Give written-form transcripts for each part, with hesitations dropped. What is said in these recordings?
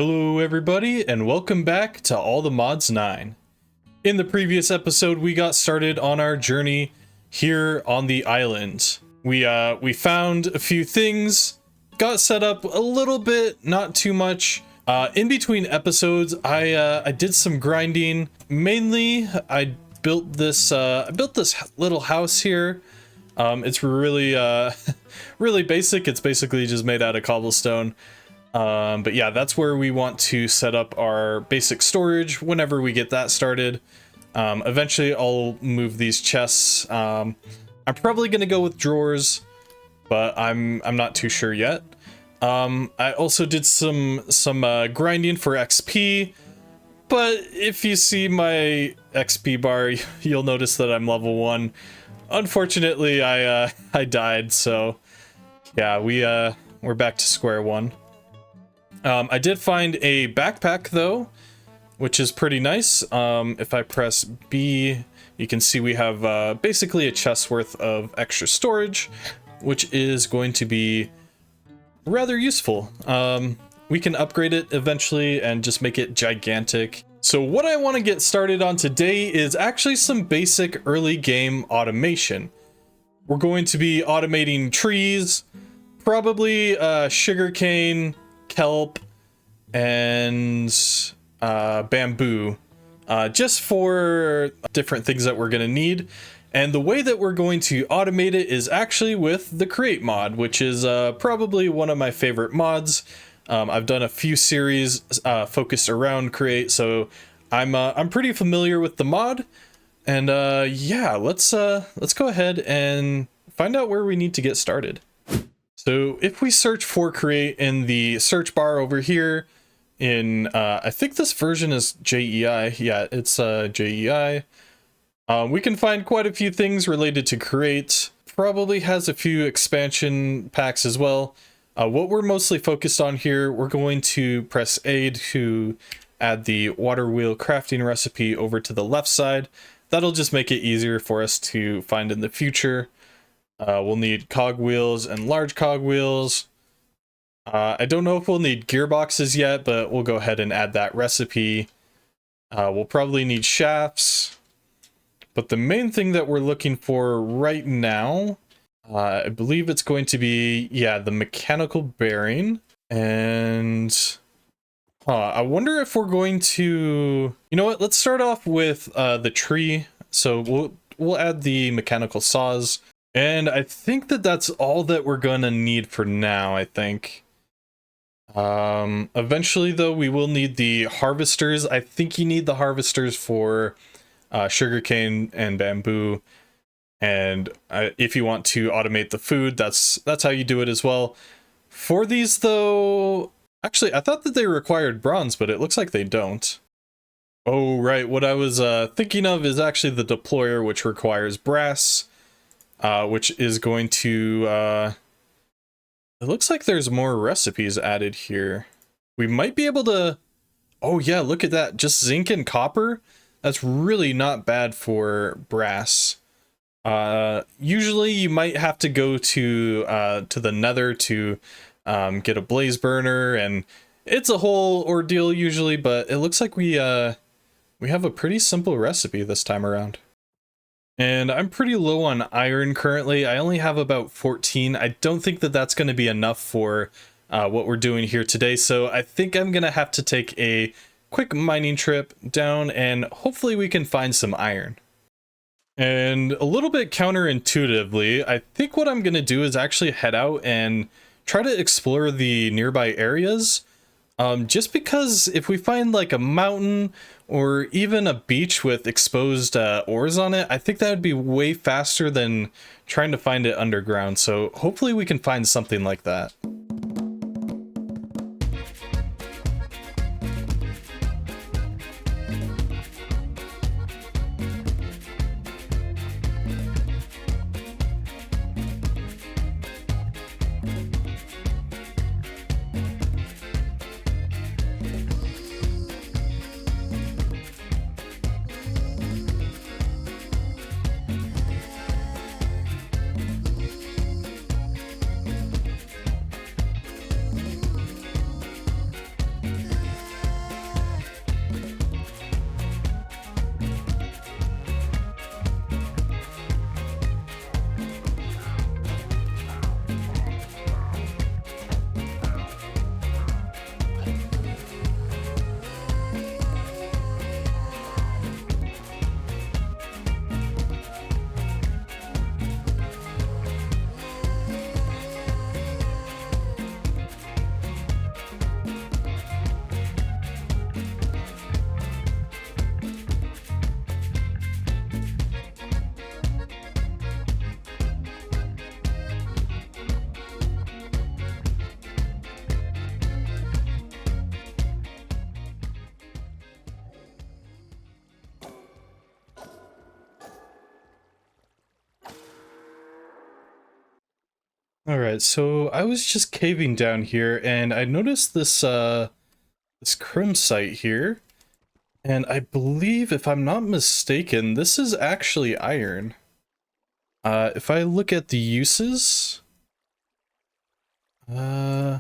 Hello everybody and welcome back to All the Mods 9. In the previous episode we got started on our journey here on the island. We found a few things, got set up a little bit, not too much. In between episodes I did some grinding. Mainly I built this little house here. It's really really basic. It's basically just made out of cobblestone. But yeah, that's where we want to set up our basic storage whenever we get that started. Eventually I'll move these chests. I'm probably gonna go with drawers, but I'm not too sure yet. I also did some grinding for XP, but if you see my XP bar, you'll notice that I'm level 1. Unfortunately, I died, so yeah, we're back to square one. I did find a backpack though, which is pretty nice. If I press B, you can see we have basically a chest worth of extra storage, which is going to be rather useful. We can upgrade it eventually and just make it gigantic. So what I want to get started on today is actually some basic early game automation. We're going to be automating trees, probably sugarcane, kelp, and bamboo, just for different things that we're going to need. And the way that we're going to automate it is actually with the create mod, which is probably one of my favorite mods. I've done a few series focused around create, so I'm pretty familiar with the mod. And yeah, let's go ahead and find out where we need to get started. So if we search for create in the search bar over here in, I think this version is JEI. Yeah, it's JEI. We can find quite a few things related to create. Probably has a few expansion packs as well. What we're mostly focused on here, we're going to press A to add the water wheel crafting recipe over to the left side. That'll just make it easier for us to find in the future. We'll need cogwheels and large cogwheels. I don't know if we'll need gearboxes yet, but we'll go ahead and add that recipe. We'll probably need shafts. But the main thing that we're looking for right now, I believe it's going to be, yeah, the mechanical bearing. And I wonder if we're going to, you know what, let's start off with the tree. So we'll add the mechanical saws. And I think that that's all that we're gonna need for now, I think. Eventually though, we will need the harvesters. I think you need the harvesters for sugarcane and bamboo. And if you want to automate the food, that's how you do it as well. For these though, actually, I thought that they required bronze, but it looks like they don't. Oh, right, what I was thinking of is actually the deployer, which requires brass. Which is going to, it looks like there's more recipes added here. We might be able to, oh yeah, look at that, just zinc and copper. That's really not bad for brass. Usually you might have to go to the nether to get a blaze burner, and it's a whole ordeal usually, but it looks like we have a pretty simple recipe this time around. And I'm pretty low on iron currently. I only have about 14. I don't think that that's going to be enough for what we're doing here today. So I think I'm going to have to take a quick mining trip down and hopefully we can find some iron. And a little bit counterintuitively, I think what I'm going to do is actually head out and try to explore the nearby areas. Just because if we find like a mountain or even a beach with exposed ores on it, I think that would be way faster than trying to find it underground. So hopefully we can find something like that. Alright, so I was just caving down here and I noticed this crim site here. And I believe, if I'm not mistaken, this is actually iron. If I look at the uses... yeah,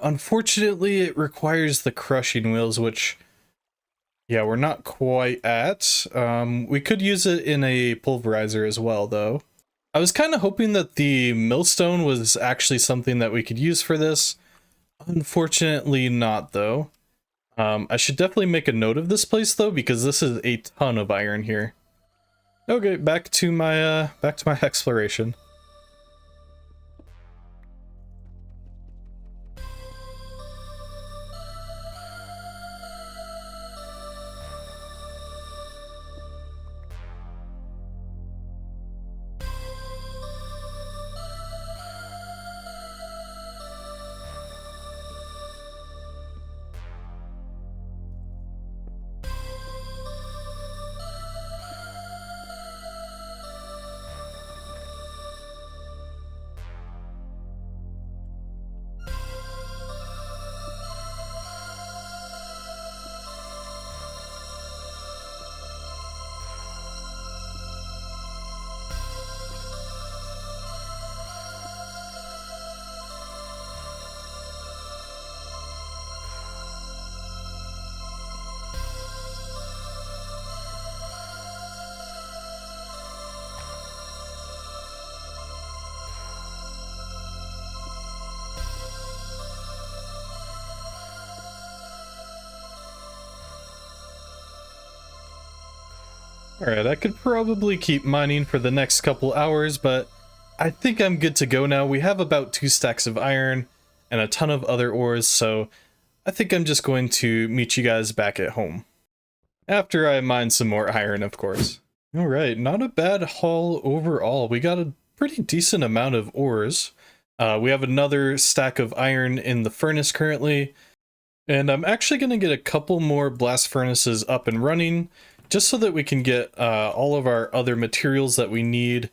unfortunately it requires the crushing wheels, which... yeah, we're not quite at. We could use it in a pulverizer as well, though. I was kind of hoping that the millstone was actually something that we could use for this. Unfortunately not, though. I should definitely make a note of this place, though, because this is a ton of iron here. Okay, back to my exploration. Alright, I could probably keep mining for the next couple hours, but I think I'm good to go now. We have about 2 stacks of iron and a ton of other ores, so I think I'm just going to meet you guys back at home. After I mine some more iron, of course. Alright, not a bad haul overall. We got a pretty decent amount of ores. We have another stack of iron in the furnace currently, and I'm actually going to get a couple more blast furnaces up and running, just so that we can get all of our other materials that we need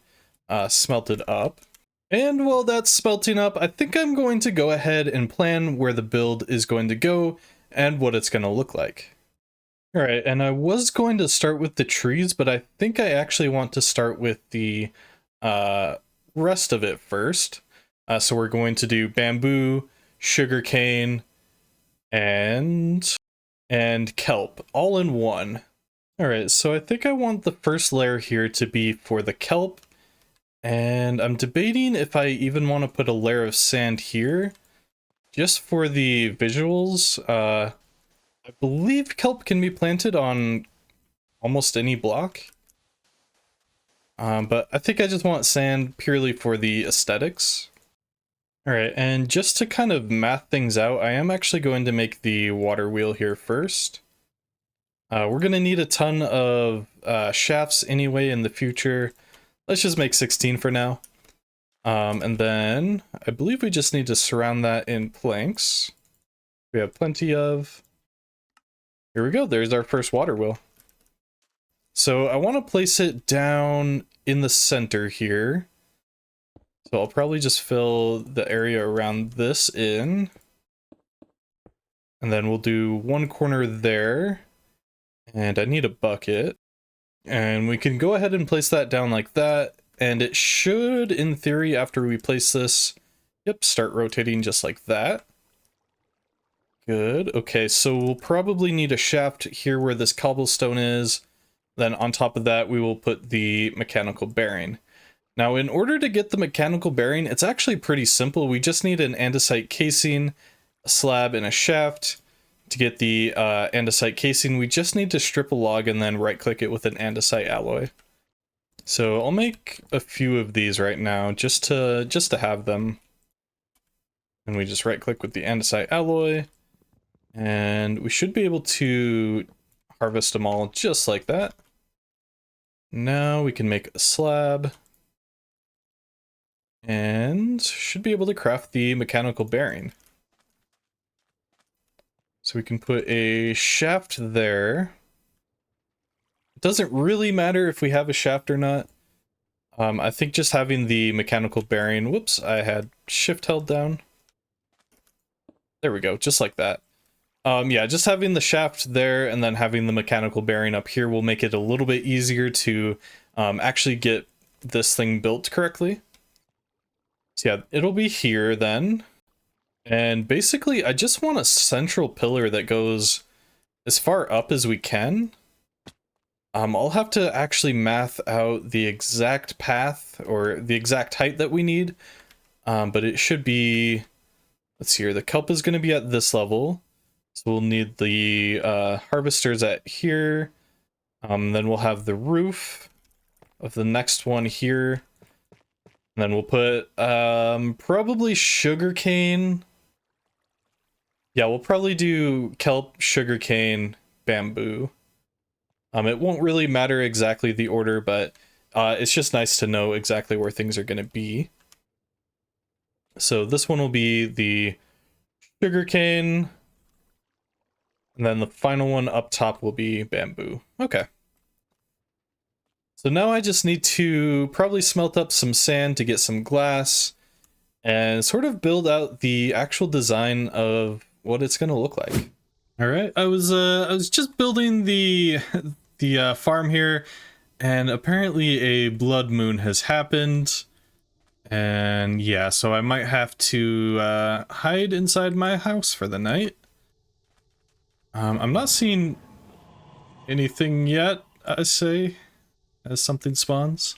smelted up. And while that's smelting up, I think I'm going to go ahead and plan where the build is going to go and what it's going to look like. Alright, and I was going to start with the trees, but I think I actually want to start with the rest of it first. So we're going to do bamboo, sugarcane, and kelp, all in one. Alright, so I think I want the first layer here to be for the kelp, and I'm debating if I even want to put a layer of sand here, just for the visuals. I believe kelp can be planted on almost any block, but I think I just want sand purely for the aesthetics. Alright, and just to kind of math things out, I am actually going to make the water wheel here first. We're going to need a ton of shafts anyway in the future. Let's just make 16 for now. And then I believe we just need to surround that in planks. We have plenty of. Here we go, there's our first water wheel. So I want to place it down in the center here. So I'll probably just fill the area around this in. And then we'll do one corner there. And I need a bucket. And we can go ahead and place that down like that. And it should, in theory, after we place this, yep, start rotating just like that. Good. Okay, so we'll probably need a shaft here where this cobblestone is. Then on top of that, we will put the mechanical bearing. Now, in order to get the mechanical bearing, it's actually pretty simple. We just need an andesite casing, a slab, and a shaft. To get the andesite casing, we just need to strip a log and then right-click it with an andesite alloy. So I'll make a few of these right now, just to have them. And we just right-click with the andesite alloy. And we should be able to harvest them all just like that. Now we can make a slab. And should be able to craft the mechanical bearing. So we can put a shaft there. It doesn't really matter if we have a shaft or not. I think just having the mechanical bearing, whoops, I had shift held down. There we go, just like that. Yeah, just having the shaft there and then having the mechanical bearing up here will make it a little bit easier to actually get this thing built correctly. So yeah, it'll be here then. And basically, I just want a central pillar that goes as far up as we can. I'll have to actually math out the exact path or the exact height that we need. But it should be, let's see here, the kelp is going to be at this level. So we'll need the harvesters at here. Then we'll have the roof of the next one here. And then we'll put probably sugarcane. Yeah, we'll probably do kelp, sugarcane, bamboo. It won't really matter exactly the order, but it's just nice to know exactly where things are going to be. So this one will be the sugarcane. And then the final one up top will be bamboo. Okay. So now I just need to probably smelt up some sand to get some glass and sort of build out the actual design of what it's going to look like. All right, I was just building the farm here, and apparently a blood moon has happened. And yeah, so I might have to hide inside my house for the night. I'm not seeing anything yet, I say, as something spawns.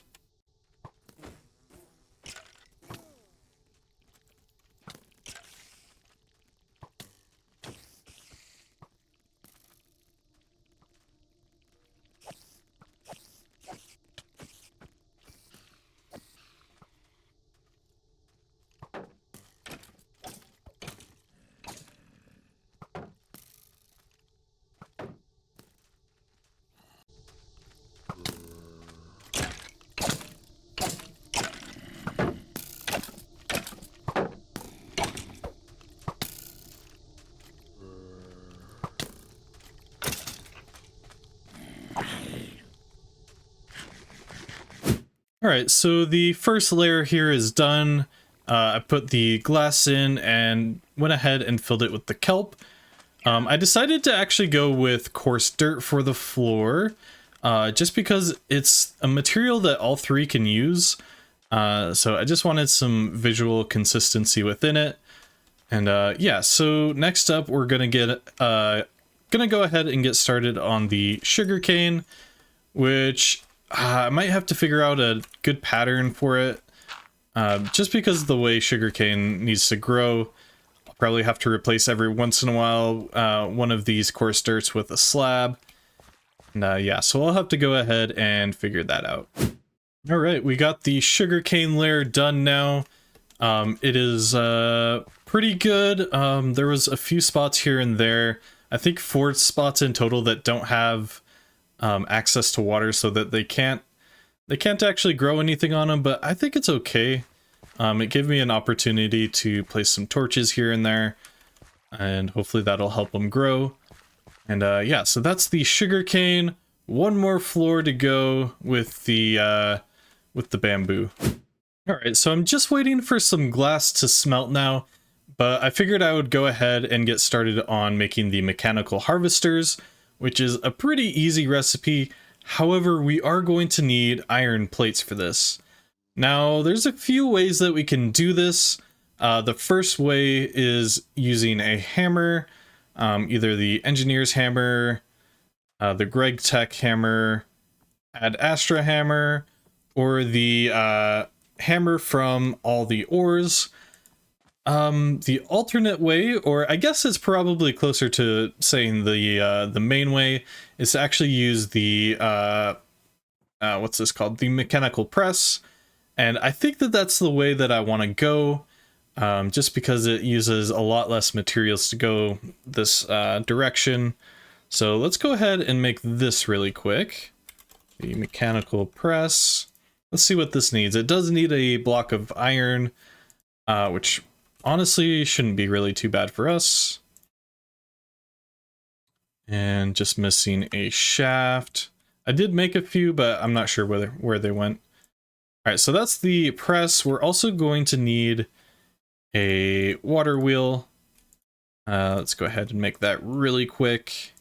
All right, so the first layer here is done. I put the glass in and went ahead and filled it with the kelp. I decided to actually go with coarse dirt for the floor, just because it's a material that all three can use. So I just wanted some visual consistency within it. And yeah, so next up we're gonna go ahead and get started on the sugarcane, which I might have to figure out a good pattern for it. Just because of the way sugarcane needs to grow, I'll probably have to replace every once in a while one of these coarse dirts with a slab. And yeah, so I'll have to go ahead and figure that out. All right, we got the sugarcane layer done now. It is pretty good. There was a few spots here and there. I think 4 spots in total that don't have access to water, so that they can't actually grow anything on them, but I think it's okay. It gave me an opportunity to place some torches here and there, and hopefully that'll help them grow. And yeah, so that's the sugarcane. One more floor to go with the bamboo. All right, so I'm just waiting for some glass to smelt now, but I figured I would go ahead and get started on making the mechanical harvesters, which is a pretty easy recipe. However, we are going to need iron plates for this. Now, there's a few ways that we can do this. The first way is using a hammer, either the engineer's hammer, the Greg Tech hammer, Ad Astra hammer, or the hammer from all the ores. The alternate way, or I guess it's probably closer to saying the main way, is to actually use the what's this called? The mechanical press. And I think that that's the way that I want to go, just because it uses a lot less materials to go this direction. So let's go ahead and make this really quick. The mechanical press. Let's see what this needs. It does need a block of iron, which honestly shouldn't be really too bad for us. And just missing a shaft. I did make a few, but I'm not sure where they went. All right, so that's the press. We're also going to need a water wheel. Let's go ahead and make that really quick.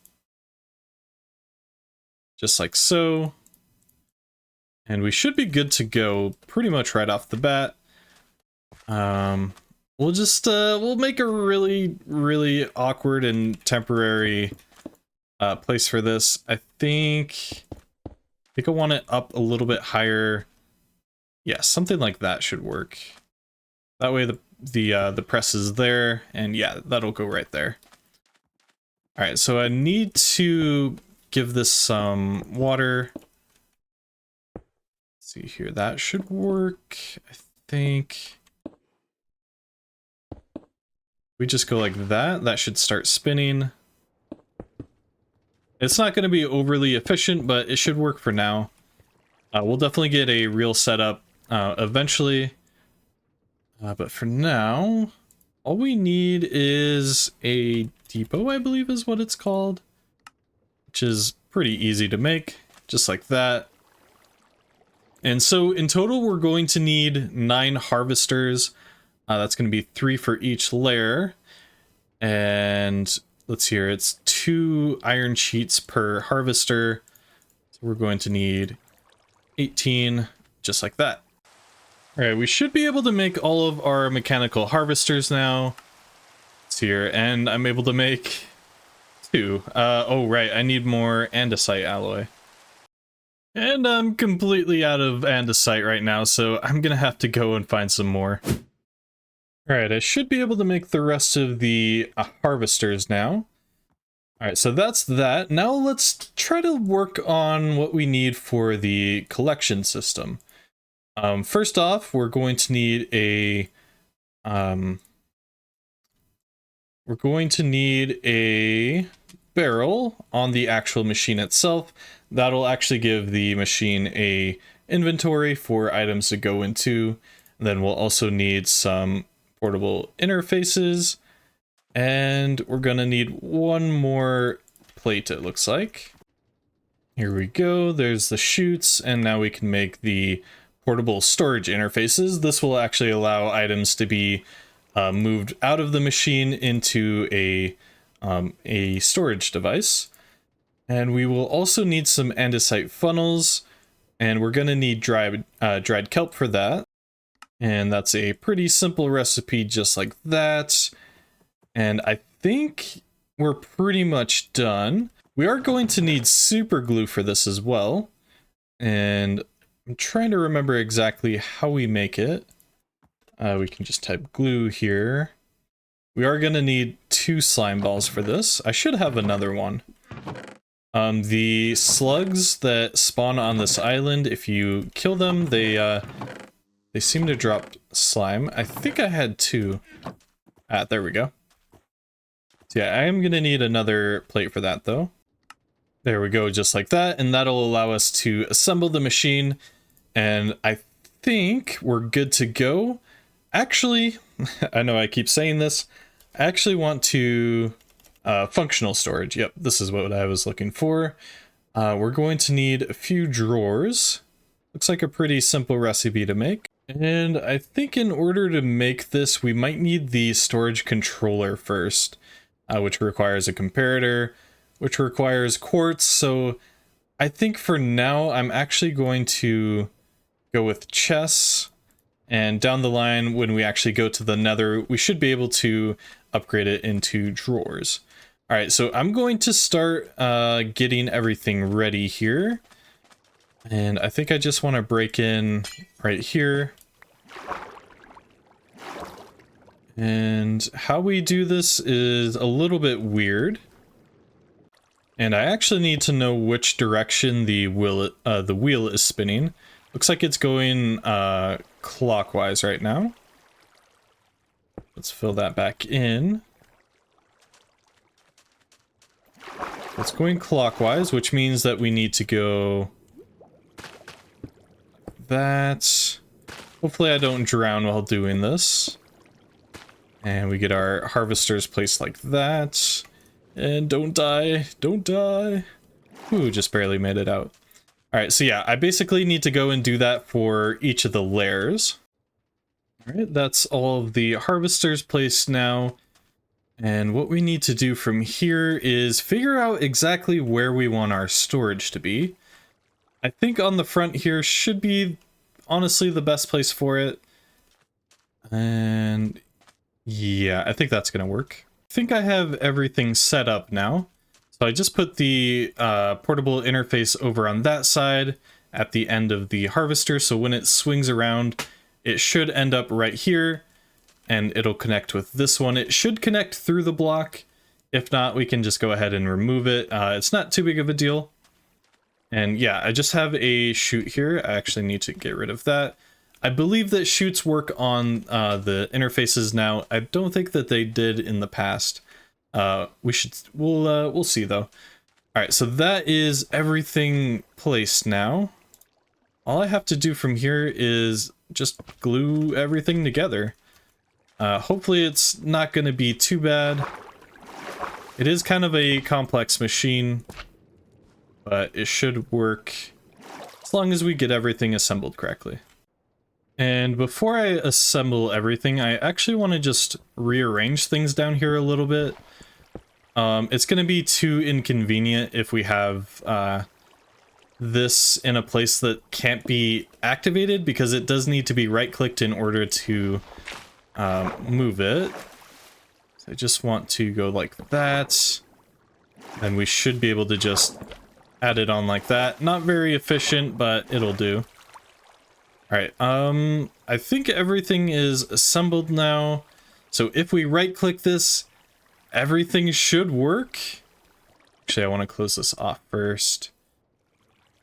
Just like so. And we should be good to go pretty much right off the bat. We'll just, we'll make a really, really awkward and temporary place for this. I think I want it up a little bit higher. Yeah, something like that should work. That way the press is there, and yeah, that'll go right there. All right, so I need to give this some water. Let's see here, that should work, I think. We just go like that, that should start spinning. It's not going to be overly efficient, but it should work for now. We'll definitely get a real setup eventually. But for now, all we need is a depot, I believe is what it's called. Which is pretty easy to make, just like that. And so in total, we're going to need 9 harvesters. That's going to be 3 for each layer. And let's see here, it's 2 iron sheets per harvester. So we're going to need 18, just like that. All right, we should be able to make all of our mechanical harvesters now. It's here, and I'm able to make 2. Oh, right, I need more andesite alloy. And I'm completely out of andesite right now, so I'm gonna have to go and find some more. All right, I should be able to make the rest of the harvesters now. All right, so that's that. Now let's try to work on what we need for the collection system. First off, we're going to need a barrel on the actual machine itself. That'll actually give the machine a inventory for items to go into. And then we'll also need some portable interfaces, and we're gonna need one more plate, it looks like. Here we go, there's the chutes, and now we can make the portable storage interfaces. This will actually allow items to be moved out of the machine into a storage device. And we will also need some andesite funnels, and we're gonna need dried kelp for that. And that's a pretty simple recipe, just like that. And I think we're pretty much done. We are going to need super glue for this as well. And I'm trying to remember exactly how we make it. We can just type glue here. We are going to need 2 slime balls for this. I should have another one. The slugs that spawn on this island, if you kill them, they seem to drop slime. I think I had 2. There we go. So yeah, I am going to need another plate for that though. There we go, just like that. And that'll allow us to assemble the machine. And I think we're good to go. Actually, I know I keep saying this. I actually want to... functional storage. Yep, this is what I was looking for. We're going to need a few drawers. Looks like a pretty simple recipe to make. And I think in order to make this, we might need the storage controller first, which requires a comparator, which requires quartz. So I think for now, I'm actually going to go with chests. And down the line, when we actually go to the nether, we should be able to upgrade it into drawers. All right, so I'm going to start getting everything ready here. And I think I just want to break in right here. And how we do this is a little bit weird. And I actually need to know which direction the wheel is spinning. Looks like it's going clockwise right now. Let's fill that back in. It's going clockwise, which means that we need to go that. Hopefully I don't drown while doing this. And we get our harvesters placed like that. And don't die, don't die. Ooh, just barely made it out. All right, so yeah, I basically need to go and do that for each of the layers. All right, that's all of the harvesters placed now. And what we need to do from here is figure out exactly where we want our storage to be. I think on the front here should be honestly the best place for it. And yeah, I think that's gonna work. I think I have everything set up now. So I just put the portable interface over on that side at the end of the harvester. So when it swings around, it should end up right here and it'll connect with this one. It should connect through the block. If not, we can just go ahead and remove it. It's not too big of a deal. And yeah, I just have a chute here. I actually need to get rid of that. I believe that chutes work on the interfaces now. I don't think that they did in the past. We'll see though. All right, so that is everything placed now. All I have to do from here is just glue everything together. Hopefully it's not going to be too bad. It is kind of a complex machine, but it should work as long as we get everything assembled correctly. And before I assemble everything, I actually want to just rearrange things down here a little bit. It's going to be too inconvenient if we have this in a place that can't be activated, because it does need to be right-clicked in order to move it. So I just want to go like that. And we should be able to just add it on like that. Not very efficient, but it'll do. Alright, I think everything is assembled now. So if we right-click this, everything should work. Actually, I want to close this off first.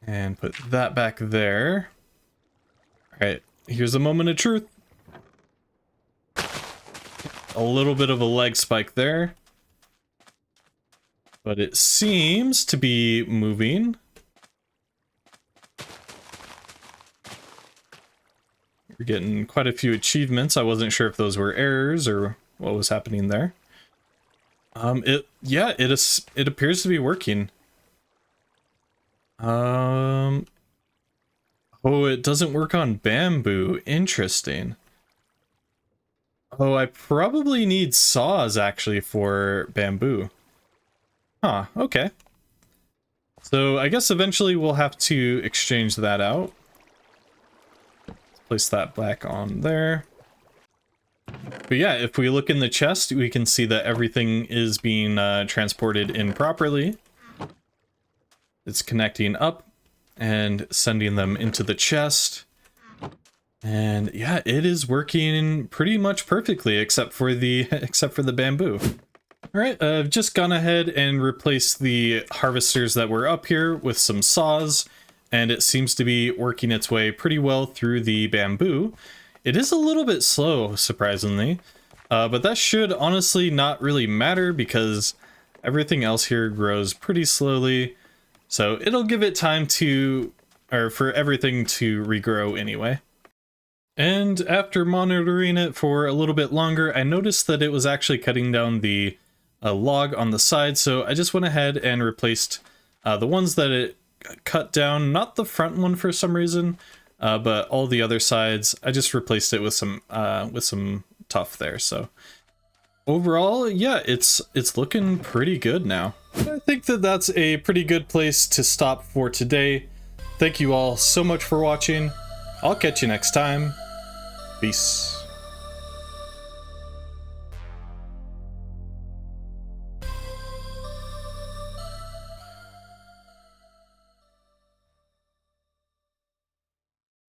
And put that back there. Alright, here's a moment of truth. A little bit of a leg spike there. But it seems to be moving. We're getting quite a few achievements. I wasn't sure if those were errors or what was happening there. It appears to be working. Oh, it doesn't work on bamboo. Interesting. Oh, I probably need saws actually for bamboo. Huh, okay. So I guess eventually we'll have to exchange that out. Place that back on there. But yeah, if we look in the chest, we can see that everything is being transported in properly. It's connecting up and sending them into the chest. And yeah, it is working pretty much perfectly, except for the bamboo. All right, I've just gone ahead and replaced the harvesters that were up here with some saws, and it seems to be working its way pretty well through the bamboo. It is a little bit slow, surprisingly, but that should honestly not really matter because everything else here grows pretty slowly. So it'll give it time to, or for everything to regrow anyway. And after monitoring it for a little bit longer, I noticed that it was actually cutting down the log on the side. So I just went ahead and replaced the ones that it cut down, not the front one for some reason, but all the other sides. I just replaced it with some tuff there. So overall, yeah, it's looking pretty good now. I think that that's a pretty good place to stop for today. Thank you all so much for watching. I'll catch you next time. Peace.